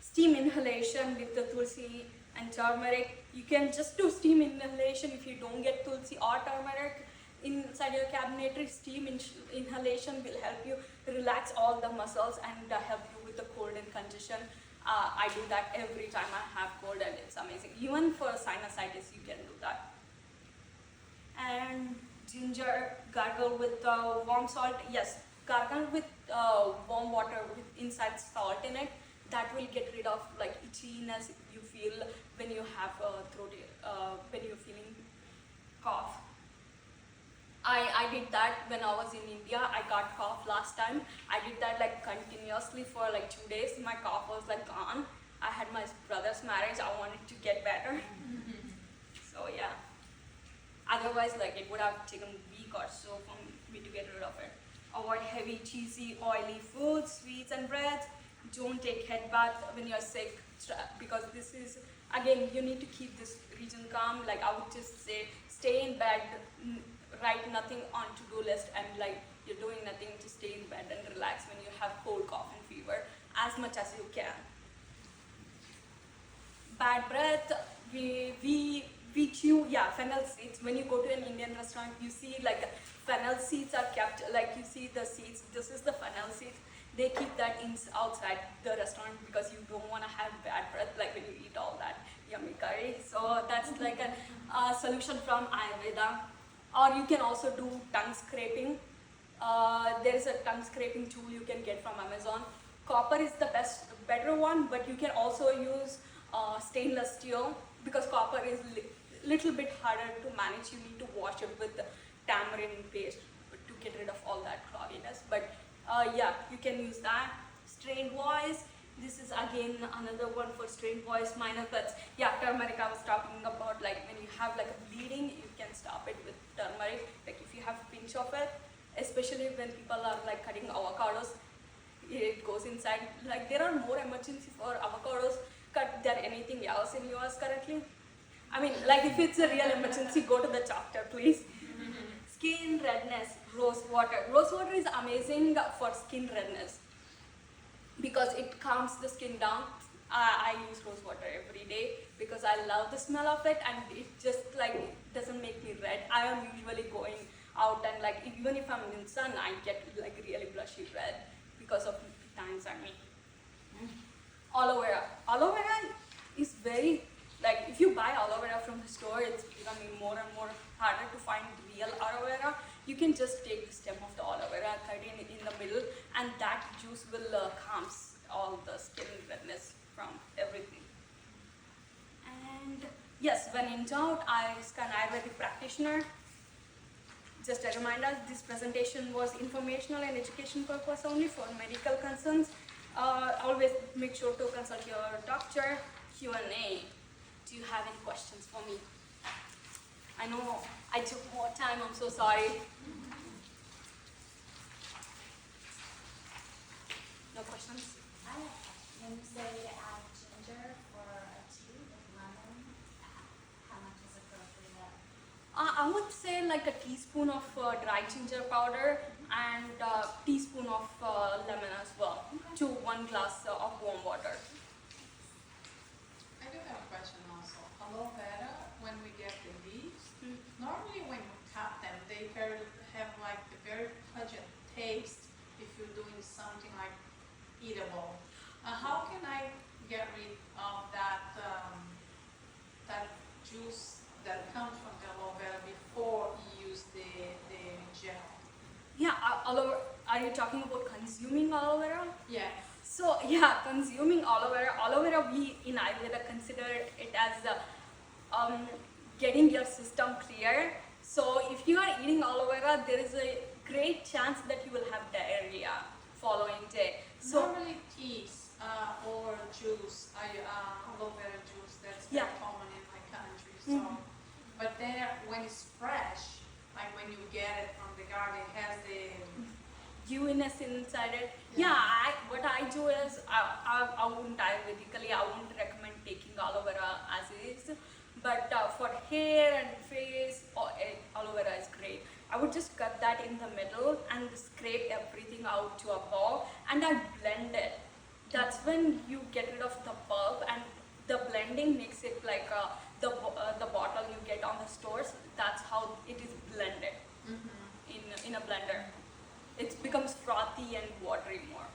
Steam inhalation with the tulsi and turmeric. You can just do steam inhalation if you don't get tulsi or turmeric inside your cabinetry. Steam inhalation will help you relax all the muscles and help you with the cold and congestion. I do that every time I have cold and it's amazing. Even for sinusitis, you can do that. And ginger, gargle with warm salt. Yes, gargle with warm water with inside salt in it. That will get rid of like itchiness you feel when you have throat, when you're feeling cough. I did that when I was in India. I got cough last time. I did that like continuously for like 2 days. My cough was like gone. I had my brother's marriage. I wanted to get better. So yeah. Otherwise, like it would have taken a week or so for me to get rid of it. Avoid heavy, cheesy, oily foods, sweets and breads. Don't take head bath when you're sick, because this is, again, you need to keep this region calm. Like I would just say, stay in bed, write nothing on to-do list, and like you're doing nothing, to stay in bed and relax when you have cold, cough and fever as much as you can. Bad breath, we chew, yeah, fennel seeds. When you go to an Indian restaurant, you see like fennel seeds are kept, like you see the seeds, this is the fennel seeds. They keep that outside the restaurant because you don't want to have bad breath like when you eat all that yummy curry. So that's like a solution from Ayurveda. Or you can also do tongue scraping. There is a tongue scraping tool you can get from Amazon. Copper is the better one, but you can also use stainless steel, because copper is little bit harder to manage. You need to wash it with tamarind paste to get rid of all that clogginess. But yeah, you can use that. Strained voice. This is again another one for strained voice, minor cuts. Yeah, turmeric I was talking about, like when you have like a bleeding, you can stop it with turmeric. Like if you have a pinch of it, especially when people are like cutting avocados, it goes inside. Like there are more emergency for avocados cut than anything else in US currently. I mean, like if it's a real emergency, go to the doctor, please. Skin redness, rose water. Rose water is amazing for skin redness because it calms the skin down. I use rose water every day because I love the smell of it, and it just like doesn't make me red. I am usually going out and like even if I'm in sun, I get like really blushy red because of times I mean. Aloe vera. Aloe vera is very, like if you buy aloe vera from the store, it's becoming more and more harder to find real aloe vera. You can just take the stem of the aloe vera, cut it in the middle, and that juice will calms all the skin redness from everything. And yes, when in doubt, ask an Ayurvedic practitioner. Just a reminder, this presentation was informational and education purpose only. For medical concerns, always make sure to consult your doctor. Q&A. Do you have any questions for me? I know I took more time, I'm so sorry. No questions? When you say to add ginger for a tea with lemon, how much is appropriate? I would say like a teaspoon of dry ginger powder and a teaspoon of lemon as well, to 1 glass of warm water. I do have a question also. Aloe vera, when we get the leaves, normally when we cut them, they have like a very pungent taste if you're doing something like eatable. How can I get rid of that that juice that comes from the aloe vera before you use the gel? Yeah, Are you talking about consuming aloe vera? Yeah. So yeah, consuming aloe vera we in Ayurveda consider it as getting your system clear. So if you are eating aloe vera, there is a great chance that you will have diarrhea following day. So Normally teas or juice, aloe vera juice, that's very Yeah. common in my country. So, but then when it's fresh, like when you get it from the garden, it has the dewiness inside it. Yeah. Yeah, what I do is I wouldn't Ayurvedically, I wouldn't recommend taking aloe vera as is. But for hair and face, aloe vera is great. I would just cut that in the middle and scrape everything out to a ball and I blend it. That's when you get rid of the pulp and the blending makes it like the bottle you get on the stores. That's how it is blended in a blender. It becomes frothy and watery more.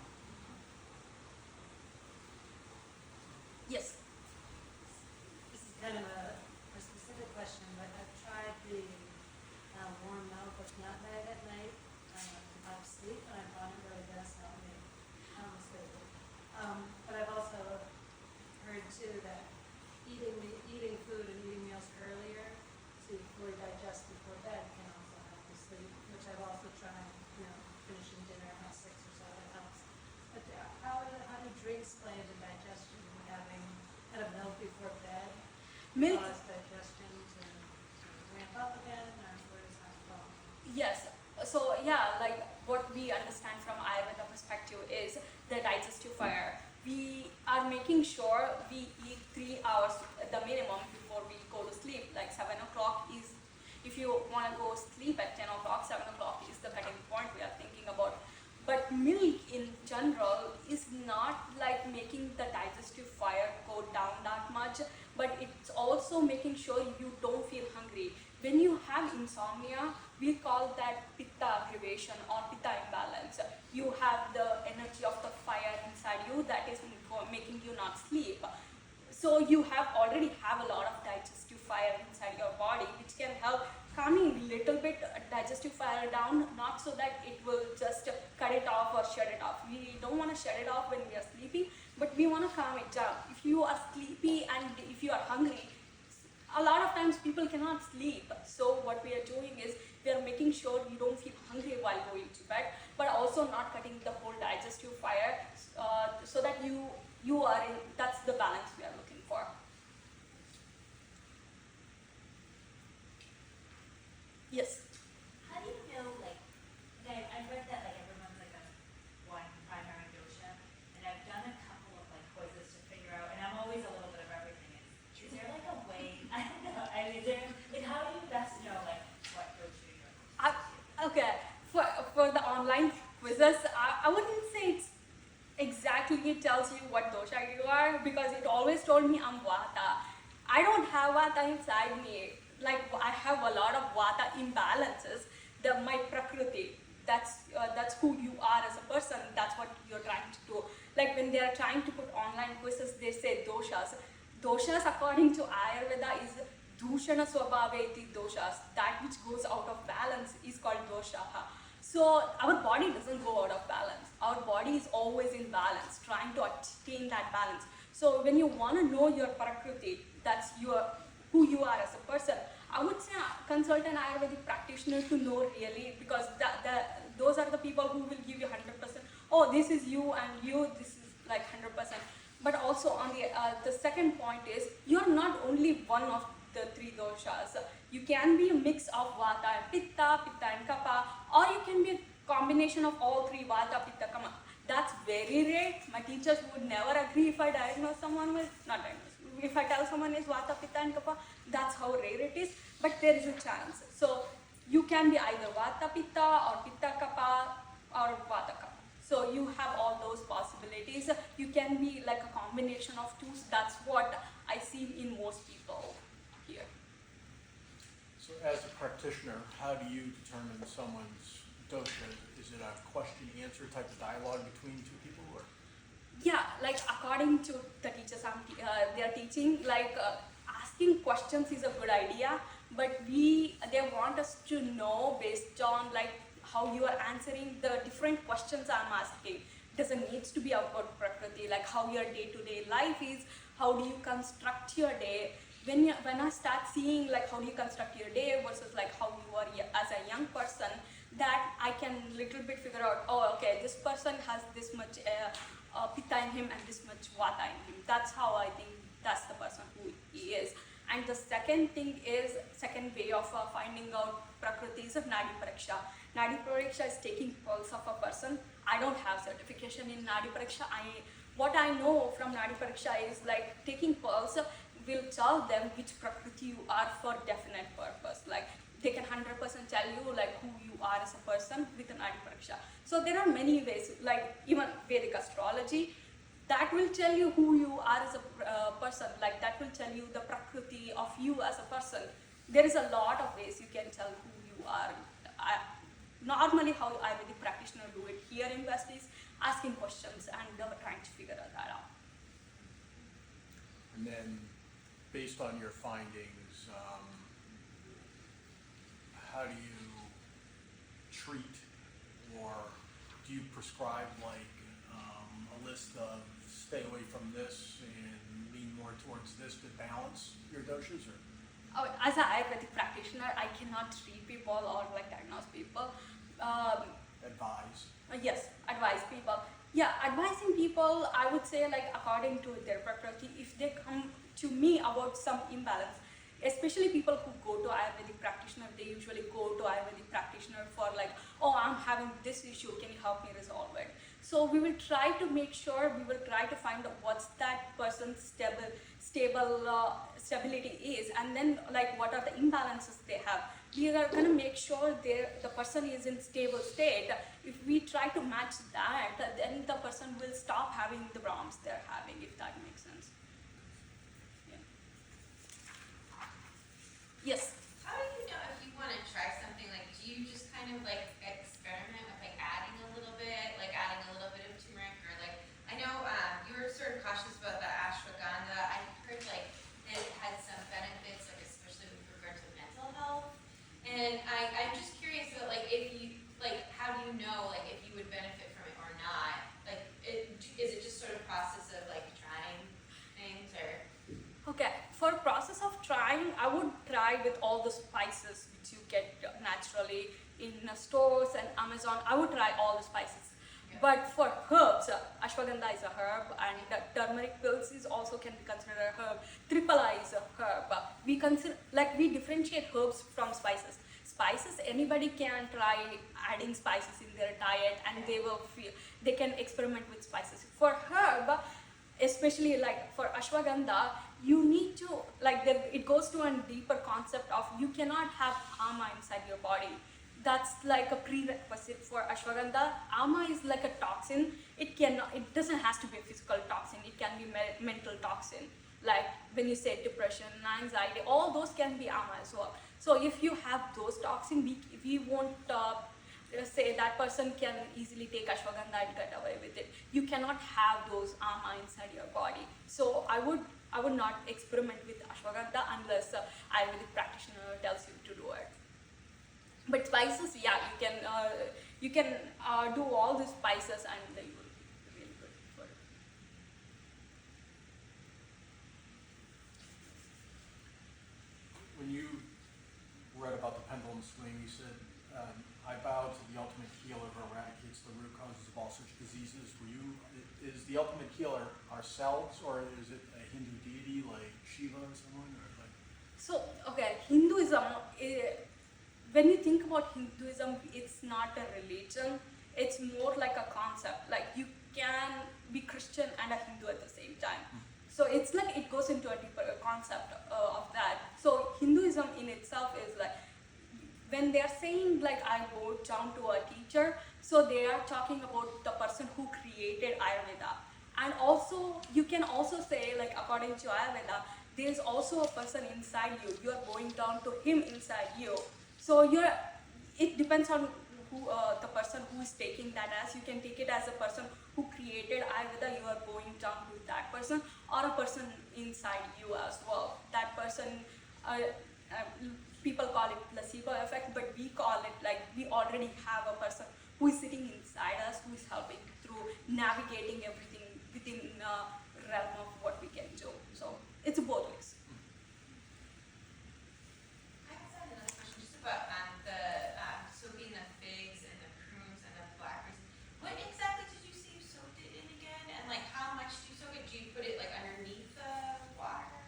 Yes. This is kind of a specific question, but I've tried the warm milk with nutmeg at night to help sleep, and I found it really does help me sleep. But I've also heard too that eating food and eating meals earlier to fully digest before bed can also help you sleep, which I've also tried. Finishing dinner at 6 or so, it helps. But how do drinks play into digestion? Having kind of milk before bed Milk. cause digestion to ramp up again, or where does that go? Yes. So yeah, like what we understand from Ayurveda perspective is the digestive fire. We are making sure we eat 3 hours the minimum before we go to sleep. Like 7 o'clock is, if you want to go sleep at 10 o'clock, 7 o'clock is the cutting point we are thinking about. But milk in general is not like making the digestive fire go down that much, but it's also making sure you don't feel hungry. When you have insomnia, we call that pitta aggravation or pitta imbalance. You have the energy of the fire inside you that is making you not sleep. So you already have a lot of digestive fire inside your body, which can help calming little bit digestive fire down, not so that it will just cut it off or shut it off. We don't want to shut it off when we are sleepy, but we want to calm it down. If you are sleepy and if you are hungry, a lot of times people cannot sleep. So what we are doing is we are making sure you don't feel hungry while going to bed, but also not cutting the whole digestive fire, so that you are in, that's the balance we are looking for. Yes. How do you know, like, I've read that, like, everyone's, like, a one primary dosha, and I've done a couple of, like, quizzes to figure out, and I'm always a little bit of everything. Is there, like, a way, I don't know, is there, like, how do you best know, like, what dosha you're Okay, for the online quizzes, I wouldn't say it's exactly it tells you what dosha you are, because it always told me I'm vata. I don't have vata inside me. Like I have a lot of vata imbalances. My prakriti, that's who you are as a person. That's what you're trying to do. Like when they are trying to put online quizzes, they say doshas. Doshas, according to Ayurveda, is dushana swabhaveti doshas. That which goes out of balance is called dosha. So our body doesn't go out of balance. Our body is always in balance, trying to attain that balance. So when you want to know your prakriti, that's who you are as a person, I would say consult an Ayurvedic practitioner to know really, because those are the people who will give you 100%. Oh, this is you, and this is like 100%. But also on the second point is, you're not only one of the 3 doshas. You can be a mix of vata and pitta and kapha, or you can be a combination of all 3, vata, pitta, kapha. That's very rare. My teachers would never agree if I diagnose someone with, not diagnose, if I tell someone is vata, pitta and kapha, that's how rare it is, but there is a chance. So you can be either vata, pitta, or pitta, kapha, or vata, kapha. So you have all those possibilities. You can be like a combination of 2. That's what I see in most people here. So as a practitioner, how do you determine someone's dosha? Is it a question-answer type of dialogue between 2 people, or? Yeah, like according to the teachers they are teaching, like asking questions is a good idea, but they want us to know based on like how you are answering the different questions I'm asking. Doesn't need to be about Prakriti, like how your day-to-day life is, how do you construct your day. When I start seeing like how do you construct your day versus like how you are as a young person, that I can little bit figure out, oh okay, this person has this much pitta in him and this much vata in him. That's how I think that's the person who he is. And the second way of finding out Prakriti is of Nadi Pariksha. Nadi Pariksha is taking pulse of a person. I don't have certification in Nadi Pariksha. What I know from Nadi Pariksha is like taking pulse will tell them which Prakriti you are for definite purpose. Like they can 100% tell you like who you are as a person with an Nadi Pariksha. So there are many ways, like even Vedic astrology, that will tell you who you are as a person, like that will tell you the Prakriti of you as a person. There is a lot of ways you can tell who you are. Normally how Ayurvedic practitioners do it here in West is asking questions and trying to figure that out. And then, based on your findings, how do you treat, or do you prescribe like a list of stay away from this and lean more towards this to balance your doshas? Or? Oh, as an Ayurvedic practitioner, I cannot treat people or like diagnose people. Advise. Yes, advise people. Yeah, advising people, I would say like according to their Prakriti, if they come to me about some imbalance, especially people who go to Ayurvedic practitioner, they usually go to Ayurvedic practitioner for like, oh, I'm having this issue, can you help me resolve it? So we will try to make sure, we will try to find out what's that person's stability is, and then like what are the imbalances they have. We are going to make sure the person is in stable state. If we try to match that, then the person will stop having the problems they're having, if that makes sense. Yeah. Yes. How do you know if you want to try something? Like, do you just kind of like experiment with like adding a little bit of turmeric, or like I know you were sort of cautious about the ashwagandha. I heard like it had some benefits, like especially with regard to mental health. And I'm just curious about like if you like how do you know like if you would benefit from it or not? Like, is it just sort of process of like trying things or? Okay, for process of trying, I would try with all the spices which you get naturally in stores and Amazon. I would try all the spices. Yeah. But for herbs, ashwagandha is a herb, and turmeric pills is also can be considered a herb. Triphala is a herb. We differentiate herbs from spices. Spices, anybody can try adding spices in their diet, and they can experiment with spices. For herb, especially like for ashwagandha, you need to it goes to a deeper concept of you cannot have ama inside your body. That's like a prerequisite for ashwagandha. Ama is like a toxin. It doesn't have to be a physical toxin. It can be mental toxin. Like when you say depression, anxiety, all those can be ama as well. So if you have those toxins, we won't say that person can easily take ashwagandha and get away with it. You cannot have those ama inside your body. So I would not experiment with ashwagandha unless Ayurvedic practitioner tells you to do it. But spices, yeah, you can do all the spices and you will be really good for it. When you read about the pendulum swing, you said, I bow to the ultimate healer who eradicates the root causes of all such diseases. Is the ultimate healer ourselves, or is it a Hindu deity like Shiva or someone? Or like? So, okay, Hinduism, when you think about Hinduism, it's not a religion, it's more like a concept. Like you can be Christian and a Hindu at the same time. So it's like it goes into a deeper concept of that. So Hinduism in itself is like, when they are saying like I bow down to a teacher, so they are talking about the person who created Ayurveda. And also, you can also say like according to Ayurveda, there is also a person inside you. You are going down to him inside you. So it depends on who the person who is taking that as. You can take it as a person who created Ayurveda, you are going down to that person, or a person inside you as well. That person, people call it placebo effect, but we call it like we all already have a person who is sitting inside us, who is helping through navigating everything within the realm of what we can do. So it's both ways. I just had another question just about the soaking the figs and the prunes and the blackberries. What exactly did you say you soaked it in again? And like how much do you soak it? Do you put it like underneath the water?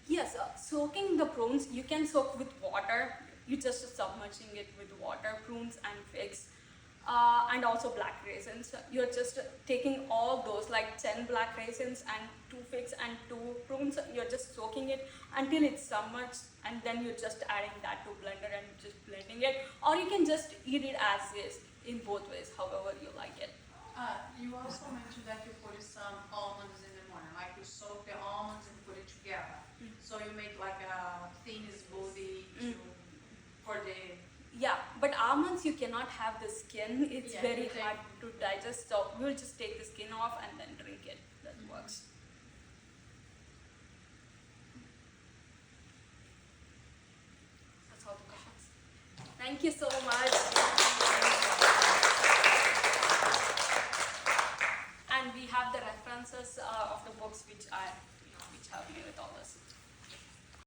Yes, soaking the prunes, you can soak with water. You just submerging it with water, prunes and figs, and also black raisins. You're just taking all those, like 10 black raisins and 2 figs and 2 prunes. You're just soaking it until it's submerged, and then you're just adding that to blender and just blending it. Or you can just eat it as is, in both ways, however you like it. You also mentioned that you put some almonds in the morning, like you soak the almonds and put it together. So you make like a thin smoothie for the. Yeah, but almonds you cannot have the skin. It's Yeah, very you take- hard to digest. So we'll just take the skin off and then drink it. That works. That's all the questions. Thank you so much. And we have the references of the books which help me with all this.